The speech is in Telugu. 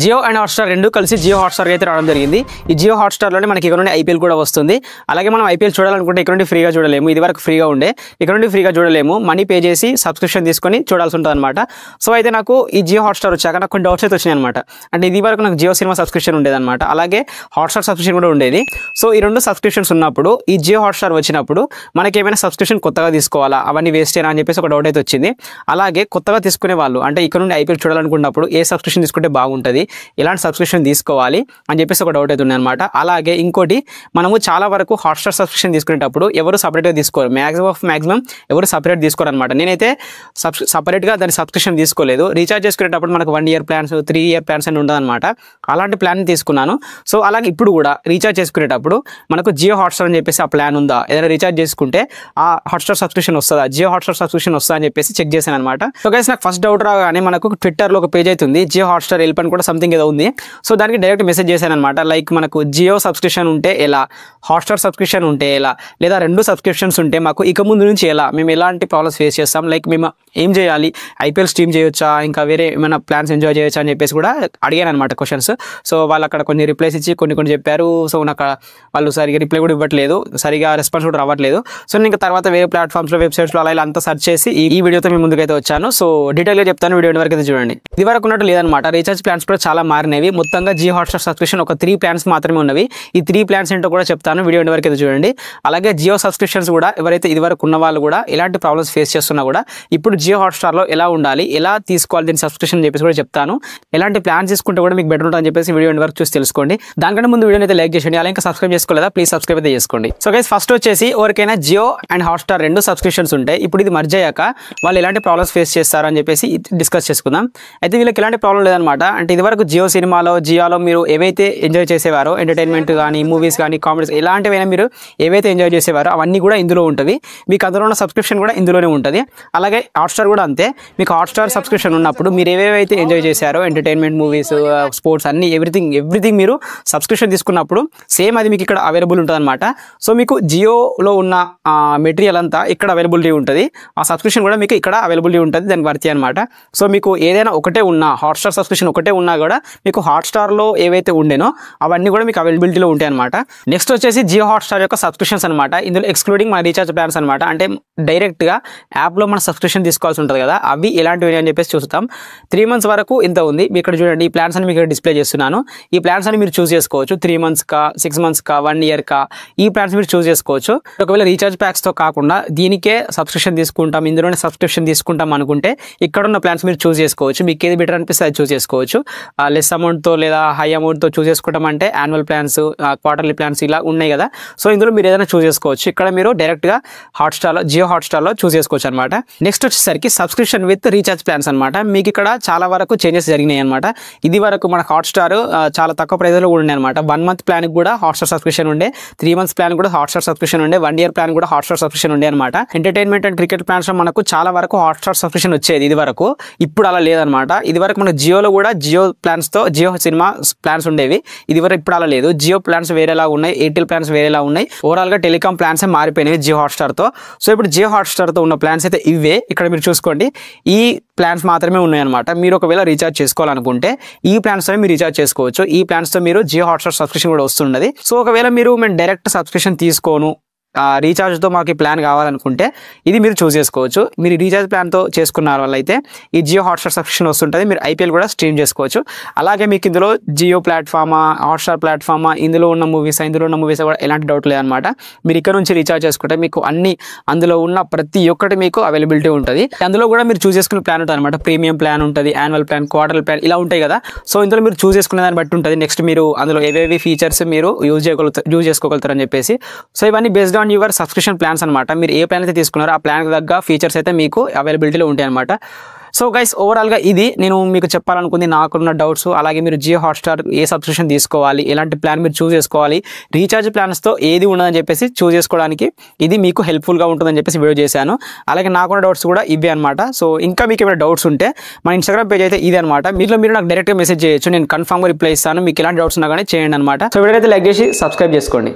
జియో అండ్ హాట్స్టార్ రెండు కలిసి జియో హాట్స్టార్ అయితే రావడం జరిగింది. ఈ జియో హాట్స్టార్లోనే మనకి ఇక్కడ నుండి ఐపీఎల్ కూడా వస్తుంది. అలాగే మనం ఐపీఎల్ చూడాలనుకుంటే ఇక్కడ నుండి ఫ్రీగా చూడలేము. ఇది వరకు ఫ్రీగా ఉండే, ఇక్కడ నుండి ఫ్రీగా చూడలేము. మనీ పే చేసి సబ్స్క్రిప్షన్ తీసుకొని చూడాల్సి ఉంటుంది అనమాట. సో అయితే నాకు ఈ జియో హాట్స్టార్ వచ్చాక నాకు కొన్ని డౌట్స్ అయితే వచ్చినాయి అనమాట. అంటే ఇది వరకు నాకు జియో సినిమా సబ్స్క్రిప్షన్ ఉండేది అనమాట, అలాగే హాట్స్టార్ సబ్స్క్రిప్షన్ కూడా ఉండేది. సో ఈ రెండు సబ్స్క్రిప్షన్స్ ఉన్నప్పుడు ఈ జియో హాట్స్టార్ వచ్చినప్పుడు మనకి ఏమైనా సబ్స్క్రిప్షన్ కొత్తగా తీసుకోవాలా, అవన్నీ వేస్టేనా అని చెప్పేసి ఒక డౌట్ అయితే వచ్చింది. అలాగే కొత్తగా తీసుకునే వాళ్ళు అంటే ఇక్కడ నుండి ఐపీఎల్ చూడాలనుకున్నప్పుడు ఏ సబ్స్క్రిప్షన్ తీసుకుంటే బాగుంటుంది, ఎలాంటి సబ్స్క్రిప్షన్ తీసుకోవాలి అని చెప్పేసి ఒక డౌట్ అయితే అనమాట. అలాగే ఇంకోటి, మనము చాలా వరకు హాట్స్టార్ సబ్స్క్రిప్షన్ తీసుకునేటప్పుడు ఎవరు సపరేట్గా తీసుకోరు, మ్యాక్సిమం ఎవరు సపరేట్ తీసుకోరు అనమాట. నేనైతే సపరేట్గా దాని సబ్స్క్రిప్షన్ తీసుకోలేదు. రీఛార్జ్ చేసుకునేటప్పుడు మనకు 1 year ప్లాన్స్ 3 year ప్లాన్స్ అని ఉంటుంది అనమాట. అలాంటి ప్లాన్ తీసుకున్నాను. సో అలాగే ఇప్పుడు కూడా రీఛార్జ్ చేసుకునేటప్పుడు మనకు జియో హాట్స్టార్ అని చెప్పేసి ఆ ప్లాన్ ఉందా, ఏదైనా రీఛార్జ్ చేసుకుంటే ఆ హాట్స్టార్ సబ్స్క్రిప్షన్ వస్తుందా, జియో హాట్స్టార్ సబ్స్క్రిప్షన్ వస్తుందా అని చెప్పేసి చెక్ చేశాను అనమాట. సో గైస్ నాకు ఫస్ట్ డౌట్ రాగానే మనకు ట్విట్టర్లో ఒక పేజ్ అవుతుంది, జియో హాట్స్టార్ హెల్ప్ అని కూడా సంథింగ్ ఏదో ఉంది. సో దానికి డైరెక్ట్ మెసేజ్ చేశాను అనమాట. లైక్ మనకు జియో సబ్స్క్రిప్షన్ ఉంటే ఎలా, హాట్స్టార్ సబ్స్క్రిప్షన్ ఉంటే ఎలా, లేదా రెండు సబ్స్క్రిప్షన్స్ ఉంటే మాకు ఇక ముందు నుంచి ఎలా, మేము ఎలాంటి ప్రాబ్లమ్స్ ఫేస్ చేస్తాం, లైక్ మేము ఏం చేయాలి, ఐపీఎల్ స్ట్రీమ్ చేయొచ్చా, ఇంకా వేరే ఏమైనా ప్లాన్స్ ఎంజాయ్ చేయొచ్చా అని చెప్పేసి కూడా అడిగాను అనమాట క్వశ్చన్స్. సో వాళ్ళు అక్కడ కొన్ని రిప్లైస్ ఇచ్చి కొన్ని చెప్పారు. సో నాకు వాళ్ళు సరిగా రిప్లై కూడా ఇవ్వట్లేదు, సరిగా రెస్పాన్స్ కూడా రావట్లేదు. సో నేను ఇంకా తర్వాత వేరే ప్లాట్ఫామ్స్లో వెబ్సైట్స్లో అలా అంతా సెర్చ్ చేసి ఈ వీడియోతో మీ ముందుకైతే వచ్చాను. సో డీటెయిల్గా చెప్తాను, వీడియో వరకు అయితే చూడండి. ఇది వరకు ఉన్నట్టు లేదనమాట, రీఛార్జ్ ప్లాన్స్ కూడా చాలా మారినవి. మొత్తంగా జియో హాట్స్టార్ సబ్స్క్రిప్షన్ ఒక 3 ప్లాన్స్ మాత్రమే ఉన్నవి. ఈ 3 ప్లాన్స్ ఏంటో కూడా చెప్తాను, వీడియో వరకు అయితే చూడండి. అలాగే జియో సబ్స్క్రిప్షన్స్ కూడా ఎవరైతే ఇది వరకు ఉన్న వాళ్ళు కూడా ఎలాంటి ప్రాబ్లమ్స్ ఫేస్ చేస్తున్నా కూడా ఇప్పుడు జియో హాట్స్టార్లో ఎలా ఉండాలి, ఎలా తీసుకోవాలి దీని సబ్స్క్రిప్షన్ అని చెప్పేసి కూడా చెప్తాను. ఎలాంటి ప్లాన్స్ తీసుకుంటే కూడా మీకు బెటర్ ఉంటుందని చెప్పేసి వీడియో వరకు చూసి తెలుసుకోండి. దానికంటే ముందు వీడియోని అయితే లైక్ చేయండి, అలా ఇంకా సబ్స్క్రైబ్ చేసుకోలేదా ప్లీజ్ సబ్స్క్రైబ్ అయితే చేసుకోండి. సో గైస్ ఫస్ట్ వచ్చేసి ఎవరికైనా జియో అండ్ హాట్స్టార్ రెండు సబ్స్క్రిప్షన్స్ ఉంటాయి, ఇప్పుడు ఇది మర్జ్ అయ్యాక వాళ్ళు ఎలాంటి ప్రాబ్లమ్స్ ఫేస్ చేస్తారు అని చెప్పేసి డిస్కస్ చేసుకుందాం. అయితే వీళ్ళకి ఎలాంటి ప్రాబ్లం లేదనమాట. అంటే ఇదివరకు జియో సినిమాలో జియోలో మీరు ఏవైతే ఎంజాయ్ చేసేవారో, ఎంటర్టైన్మెంట్ కానీ మూవీస్ కానీ కామెడీస్ ఎలాంటివైనా మీరు ఏవైతే ఎంజాయ్ చేసేవారో అవన్నీ కూడా ఇందులో ఉంటుంది. మీకు అందులో ఉన్న సబ్స్క్రిప్షన్ కూడా ఇందులోనే ఉంటుంది. అలాగే హాట్స్టార్ కూడా అంతే, మీకు హాట్స్టార్ సబ్స్క్రిప్షన్ ఉన్నప్పుడు మీరు ఏవేవైతే ఎంజాయ్ చేశారో, ఎంటర్టైన్మెంట్ మూవీస్ స్పోర్ట్స్ అన్ని ఎవ్రీథింగ్ మీరు సబ్స్క్రిప్షన్ తీసుకున్నప్పుడు సేమ్ అది మీకు ఇక్కడ అవైలబుల్ ఉంటుంది అనమాట. సో మీకు జియోలో ఉన్న మెటీరియల్ అంతా ఇక్కడ అవైలబిలిటీ ఉంటుంది, ఆ సబ్స్క్రిప్షన్ కూడా మీకు ఇక్కడ అవైలబిలిటీ ఉంటుంది, దానికి వర్తి అనమాట. సో మీకు ఏదైనా ఒకటే ఉన్నా, హాట్స్టార్ సబ్స్క్రిప్షన్ ఒకటే ఉన్నా కూడా మీకు హాట్స్టార్లో ఏవైతే ఉండేనో అవన్నీ కూడా మీకు అవైలబిలిటీలో ఉంటాయి అనమాట. నెక్స్ట్ వచ్చేసి జియో హాట్స్టార్ యొక్క సబ్స్క్రిప్షన్స్ అనమాట. ఇందులో ఎక్స్క్లూడింగ్ మన రీఛార్జ్ ప్లాన్స్ అనమాట. అంటే డైరెక్ట్గా యాప్లో మన సబ్స్క్రిప్షన్ తీసుకోవాల్సి ఉంటుంది కదా, అవి ఎలాంటివి అని చెప్పేసి చూస్తాం. 3 months వరకు ఇంత ఉంది. ఇక్కడ చూడండి, ఈ ప్లాన్స్ అని మీకు ఇక్కడ డిస్ప్లే చేస్తున్నాను. ఈ ప్లాన్స్ అని మీరు చూస్ చేసుకోవచ్చు, 3 months కా, 6 months కా, 1 year కా, ఈ ప్లాన్స్ మీరు చూస్ చేసుకోవచ్చు. ఒకవేళ రీఛార్జ్ ప్యాక్స్తో కాకుండా దీనికే సబ్స్క్రిప్షన్ తీసుకుంటాం, ఇందులోనే సబ్స్క్రిప్షన్ తీసుకుంటాం అనుకుంటే ఇక్కడ ఉన్న ప్లాన్స్ మీరు చూస్ చేసుకోవచ్చు. మీకు ఏది బెటర్ అనిపిస్తే అది చూస్ చేసుకోవచ్చు. లెస్ అమౌంట్తో లేదా హై అమౌంట్తో చూస్ చేసుకోవడం అంటే యాన్యువల్ ప్లాన్స్, క్వార్టర్లీ ప్లాన్స్ ఇలా ఉన్నాయి కదా. సో ఇందులో మీరు ఏదైనా చూస్ చేసుకోవచ్చు. ఇక్కడ మీరు డైరెక్ట్గా హాట్స్టార్లో, జియో హాట్స్టార్లో చూస్ చేసుకోవచ్చు అనమాట. నెక్స్ట్ వచ్చేసరికి సబ్స్క్రిప్షన్ విత్ రీఛార్జ్ ప్లాన్స్ అనమాట. మీకు ఇక్కడ చాలా వరకు చేంజెస్ జరిగినాయి అనమాట. ఇది వరకు మన హాట్స్టార్ చాలా తక్కువ ప్రైజ్లో కూడా ఉన్నాయి అనమాట. 1 month ప్లాన్ కూడా హాట్స్టార్ సబ్స్క్రిప్షన్ ఉండే, 3 months ప్లాన్ కూడా హాట్స్టార్ సబ్స్క్రిప్షన్ ఉండే, 1 year ప్లాన్ కూడా హాట్స్టార్ సబ్స్క్రిప్షన్ ఉండే అనమాట. ఎంటర్టైన్మెంట్ అండ్ క్రికెట్ ప్లాన్స్ లో మనకు చాలా వరకు హాట్స్టార్ సబ్స్క్రిప్షన్ వచ్చేది ఇది వరకు. ఇప్పుడు అలా లేదనమాట. ఇది వరకు మనకు జియోలో కూడా జియో ప్లాన్స్తో జియో సినిమా ప్లాన్స్ ఉండేవి, ఇది వరకు ఇప్పుడు అలా లేదు. జియో ప్లాన్స్ వేరేలా ఉన్నాయి, ఎయిర్టెల్ ప్లాన్స్ వేరేలా ఉన్నాయి. ఓవరాల్గా టెలికాం ప్లాన్స్ మారిపోయినాయి జియో హాట్స్టార్తో. సో ఇప్పుడు జియో హాట్స్టార్తో ఉన్న ప్లాన్స్ అయితే ఇవే. ఇక్కడ మీరు చూసుకోండి, ఈ ప్లాన్స్ మాత్రమే ఉన్నాయన్నమాట. మీరు ఒకవేళ రీఛార్జ్ చేసుకోవాలనుకుంటే ఈ ప్లాన్స్తో మీరు రీఛార్జ్ చేసుకోవచ్చు. ఈ ప్లాన్స్తో మీరు జియో హాట్స్టార్ సబ్స్క్రిప్షన్ కూడా వస్తున్నది. సో ఒకవేళ మేము డైరెక్ట్ సబ్స్క్రిప్షన్ తీసుకోను, రీఛార్జ్తో మాకు ఈ ప్లాన్ కావాలనుకుంటే ఇది మీరు చూస్ చేసుకోవచ్చు. మీరు రీఛార్జ్ ప్లాన్తో చేసుకున్న వాళ్ళైతే ఈ జియో హాట్స్టార్ సబ్స్క్రిప్షన్ వస్తుంటుంది, మీరు ఐపీఎల్ కూడా స్ట్రీమ్ చేసుకోవచ్చు. అలాగే మీకు ఇందులో జియో ప్లాట్ఫామా, హాట్స్టార్ ప్లాట్ఫామా, ఇందులో ఉన్న మూవీస్ కూడా ఎలాంటి డౌట్ లేదనమాట. మీరు ఇక్కడ నుంచి రీఛార్జ్ చేసుకుంటే మీకు అన్ని అందులో ఉన్న ప్రతి ఒక్కటి మీకు అవైలబిలిటీ ఉంటుంది. అందులో కూడా మీరు చూస్ చేసుకునే ప్లాన్ ఉంటుంది అనమాట. ప్రీమియం ప్లాన్ ఉంటుంది, యాన్యువల్ ప్లాన్, క్వార్టర్లీ ప్లాన్ ఇలా ఉంటాయి కదా. సో ఇందులో మీరు చూస్ చేసుకునే దాన్ని బట్టి ఉంటుంది. నెక్స్ట్ మీరు అందులో ఏవేవి ఫీచర్స్ మీరు యూజ్ చేసుకోగలుగుతారు అని చెప్పేసి. సో ఇవన్నీ based on your subscription plans అనమాట. మీరు ఏ ప్లాన్ అయితే తీసుకున్నారో ఆ ప్లాన్ తగ్గ ఫీచర్స్ అయితే మీకు అవైలబిలిటీలో ఉంటాయి అనమాట. సో గైస్ ఓవరాల్గా ఇది నేను మీకు చెప్పాలనుకుంది, నాకున్న డౌట్స్. అలాగే మీరు జియో హాట్స్టార్ ఏ సబ్స్క్రిప్షన్ తీసుకోవాలి, ఎలాంటి ప్లాన్ మీరు చూస్ చేసుకోవాలి, రీఛార్జ్ ప్లాన్స్తో ఏది ఉండదని చెప్పేసి చూస్ చేసుకోవడానికి ఇది మీకు హెల్ప్ఫుల్గా ఉంటుందని చెప్పేసి వీడియో చేశాను. అలాగే నాకున్న డౌట్స్ కూడా ఇవే అనమాట. సో ఇంకా మీకు ఏమైనా డౌట్స్ ఉంటే మన ఇన్స్టాగ్రామ్ పేజ్ అయితే ఇదే అనమాట. మీరు నాకు డైరెక్ట్గా మెసేజ్ చేయొచ్చు, నేను కన్ఫామ్గా రిప్లై ఇస్తాను. మీకు ఎలాంటి డౌట్స్ ఉన్నా కానీ చేయండి అనమాట. సో వీడియో అయితే లైక్ చేసి సబ్స్క్రైబ్ చేసుకోండి.